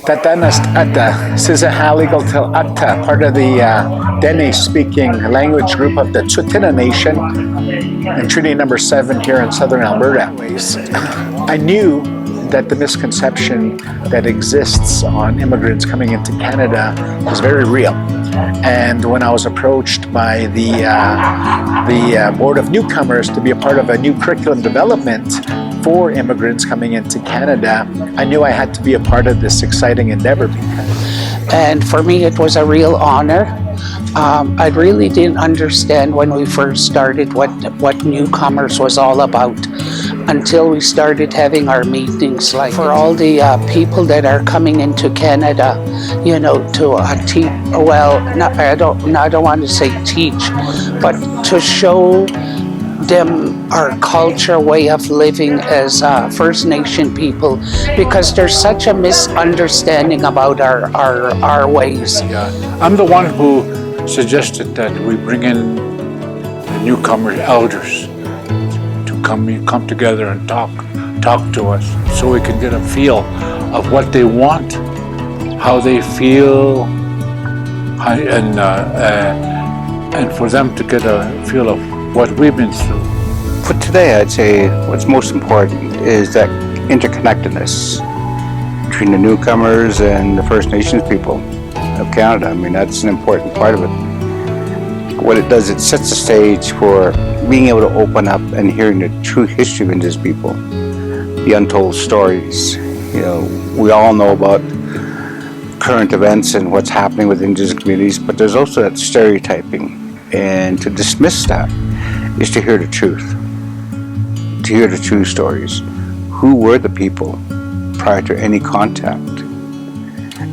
Tatanas Ata, Sizahaligal Ata, part of the Dene-speaking language group of the Tsuut'ina Nation in Treaty Number 7 here in southern Alberta. I knew that the misconception that exists on immigrants coming into Canada is very real. And when I was approached by the Board of Newcomers to be a part of a new curriculum development for immigrants coming into Canada, I knew I had to be a part of this exciting endeavor. And for me, it was a real honor. I really didn't understand when we first started what Newcomers was all about until we started having our meetings. Like for all the people that are coming into Canada, you know, to teach. Well, I don't want to say teach, but to show them our culture, way of living as First Nation people, because there's such a misunderstanding about our ways. I'm the one who suggested that we bring in the Newcomer Elders to come together and talk to us, so we can get a feel of what they want, how they feel, and for them to get a feel of what we've been through. For today, I'd say what's most important is that interconnectedness between the newcomers and the First Nations people of Canada. I mean, that's an important part of it. What it does, it sets the stage for being able to open up and hearing the true history of Indigenous people, the untold stories. You know, we all know about current events and what's happening with Indigenous communities, but there's also that stereotyping, and to dismiss that is to hear the truth, to hear the true stories. Who were the people prior to any contact?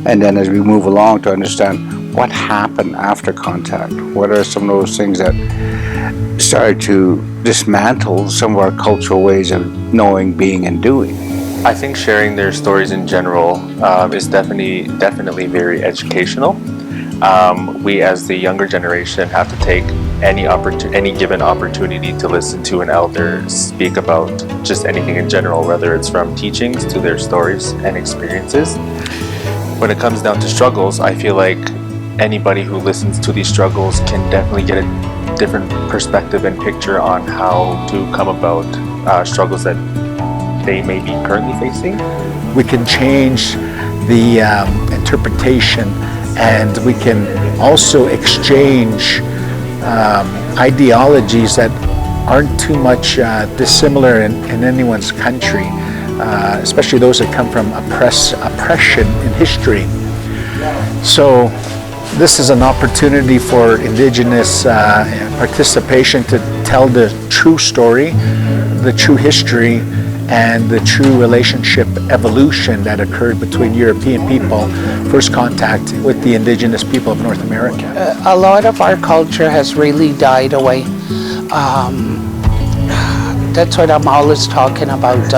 And then as we move along, to understand what happened after contact. What are some of those things that started to dismantle some of our cultural ways of knowing, being, and doing? I think sharing their stories in general is definitely very educational. We as the younger generation have to take any given opportunity to listen to an elder speak about just anything in general, whether it's from teachings to their stories and experiences. When it comes down to struggles, I feel like anybody who listens to these struggles can definitely get a different perspective and picture on how to come about struggles that they may be currently facing. We can change the interpretation, and we can also exchange ideologies that aren't too much dissimilar in anyone's country, especially those that come from oppression in history. So this is an opportunity for Indigenous participation to tell the true story, the true history, and the true relationship evolution that occurred between European people, first contact with the Indigenous people of North America. A lot of our culture has really died away. That's what I'm always talking about.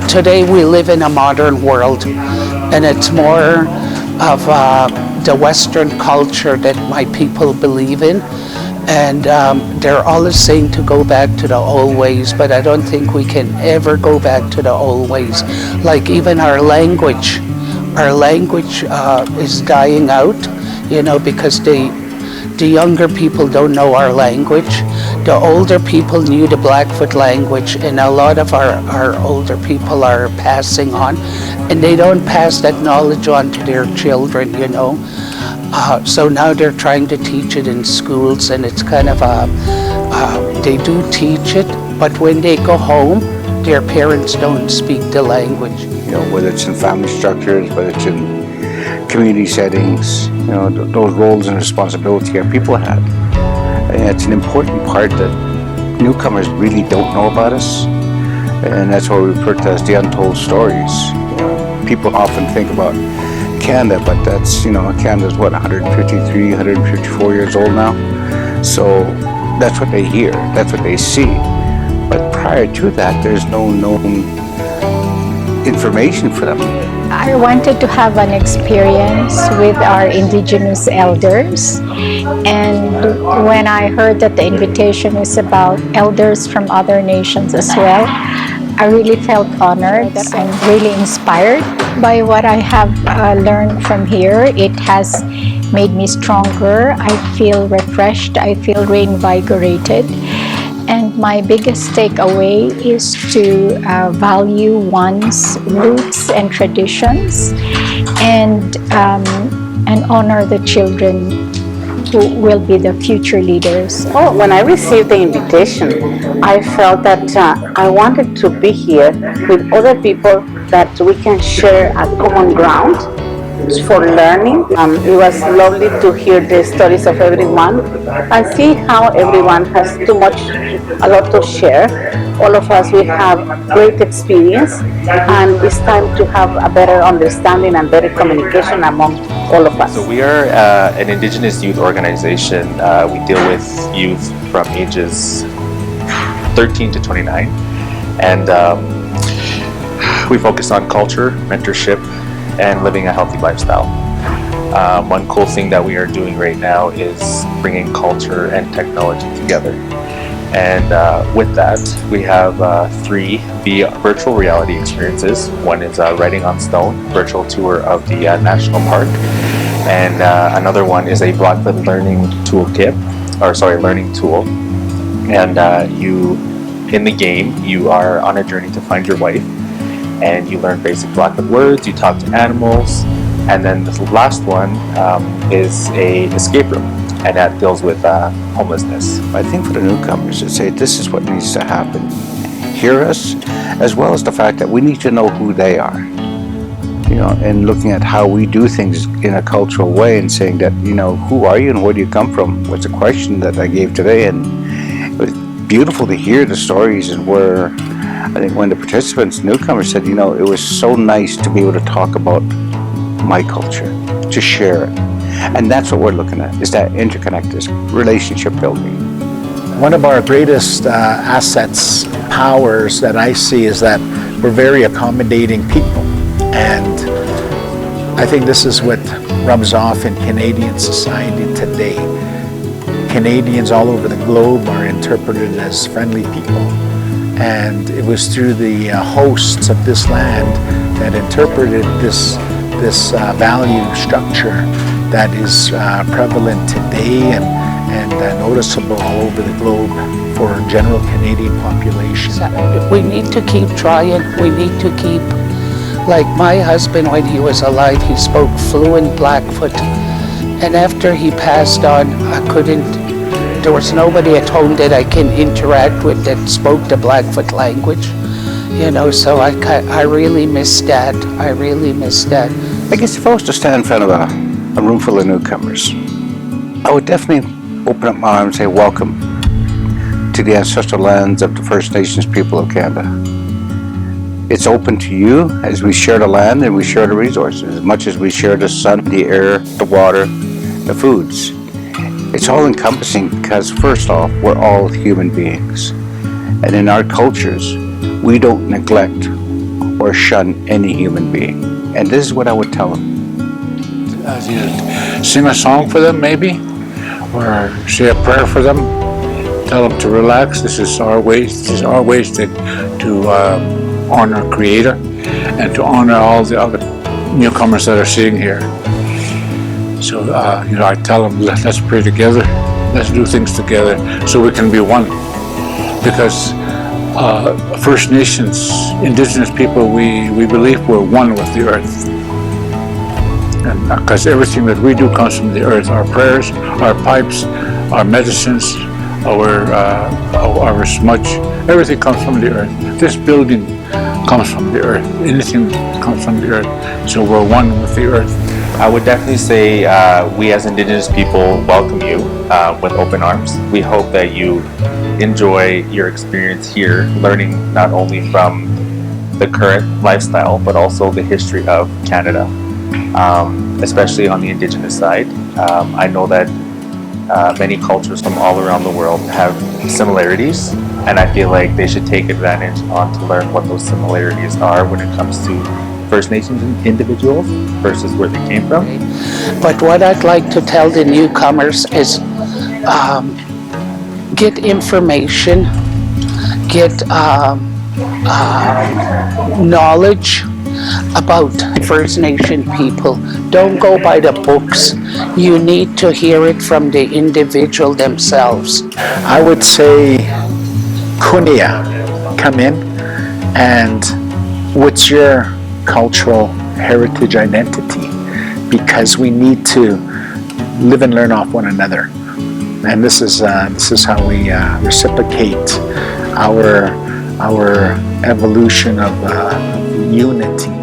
Today we live in a modern world, and it's more of the Western culture that my people believe in. And they're always saying to go back to the old ways, but I don't think we can ever go back to the old ways. Like even our language is dying out, you know, because the younger people don't know our language. The older people knew the Blackfoot language, and a lot of our older people are passing on, and they don't pass that knowledge on to their children, you know. So now they're trying to teach it in schools, and it's kind of they do teach it, but when they go home, their parents don't speak the language. You know, whether it's in family structures, whether it's in community settings, you know, those roles and responsibility our people had. And it's an important part that newcomers really don't know about us, and that's why we refer to as the untold stories. You know, people often think about Canada, but that's, you know, Canada's what, 153, 154 years old now? So that's what they hear, that's what they see. But prior to that, there's no known information for them. I wanted to have an experience with our Indigenous elders, and when I heard that the invitation is about elders from other nations as well, I really felt honored. I'm really inspired by what I have learned from here. It has made me stronger. I feel refreshed. I feel reinvigorated. And my biggest takeaway is to value one's roots and traditions, and honor the children who will be the future leaders. Oh, when I received the invitation, I felt that I wanted to be here with other people that we can share a common ground for learning. It was lovely to hear the stories of everyone and see how everyone has a lot to share. All of us, we have great experience, and it's time to have a better understanding and better communication among all of us. So we are an Indigenous youth organization. We deal with youth from ages 13 to 29, and we focus on culture, mentorship, and living a healthy lifestyle. One cool thing that we are doing right now is bringing culture and technology together. And with that, we have 3 virtual reality experiences. One is Writing on Stone, virtual tour of the National Park. And another one is a Blackfoot learning toolkit, learning tool. And in the game, you are on a journey to find your wife. And you learn basic Blackfoot words, you talk to animals. And then the last one is a escape room, and that deals with homelessness. I think for the newcomers to say this is what needs to happen, hear us, as well as the fact that we need to know who they are. And looking at how we do things in a cultural way and saying that, who are you and where do you come from was a question that I gave today. And it was beautiful to hear the stories, and where I think when the participants, newcomers, said, it was so nice to be able to talk about my culture, to share it. And that's what we're looking at, is that interconnected relationship building. One of our greatest assets, powers that I see is that we're very accommodating people. And I think this is what rubs off in Canadian society today. Canadians all over the globe are interpreted as friendly people. And it was through the hosts of this land that interpreted this value structure that is prevalent today and noticeable all over the globe for general Canadian population. We need to keep trying. We need to keep, like my husband, when he was alive, he spoke fluent Blackfoot. And after he passed on, there was nobody at home that I can interact with that spoke the Blackfoot language. So I really miss that. I really miss that. I guess if I was to stand in front of a room full of newcomers, I would definitely open up my arms and say, welcome to the ancestral lands of the First Nations people of Canada. It's open to you as we share the land and we share the resources, as much as we share the sun, the air, the water, the foods. It's all encompassing because, first off, we're all human beings. And in our cultures, we don't neglect or shun any human being. And this is what I would tell them. Sing a song for them, maybe, or say a prayer for them. Tell them to relax. This is our ways. This is our ways to honor Creator and to honor all the other newcomers that are sitting here. So I tell them, let's pray together. Let's do things together so we can be one. Because First Nations, Indigenous people, we believe we're one with the earth. And because everything that we do comes from the earth, our prayers, our pipes, our medicines, our smudge, everything comes from the earth. This building comes from the earth. Anything comes from the earth. So we're one with the earth. I would definitely say we as Indigenous people welcome you with open arms. We hope that you enjoy your experience here, learning not only from the current lifestyle, but also the history of Canada, especially on the Indigenous side. I know that many cultures from all around the world have similarities, and I feel like they should take advantage on to learn what those similarities are when it comes to First Nations individuals versus where they came from. But what I'd like to tell the newcomers is get information, get knowledge about First Nation people. Don't go by the books. You need to hear it from the individual themselves. I would say Kunia, come in, and what's your cultural heritage identity? Because we need to live and learn off one another, and this is how we reciprocate our evolution of unity.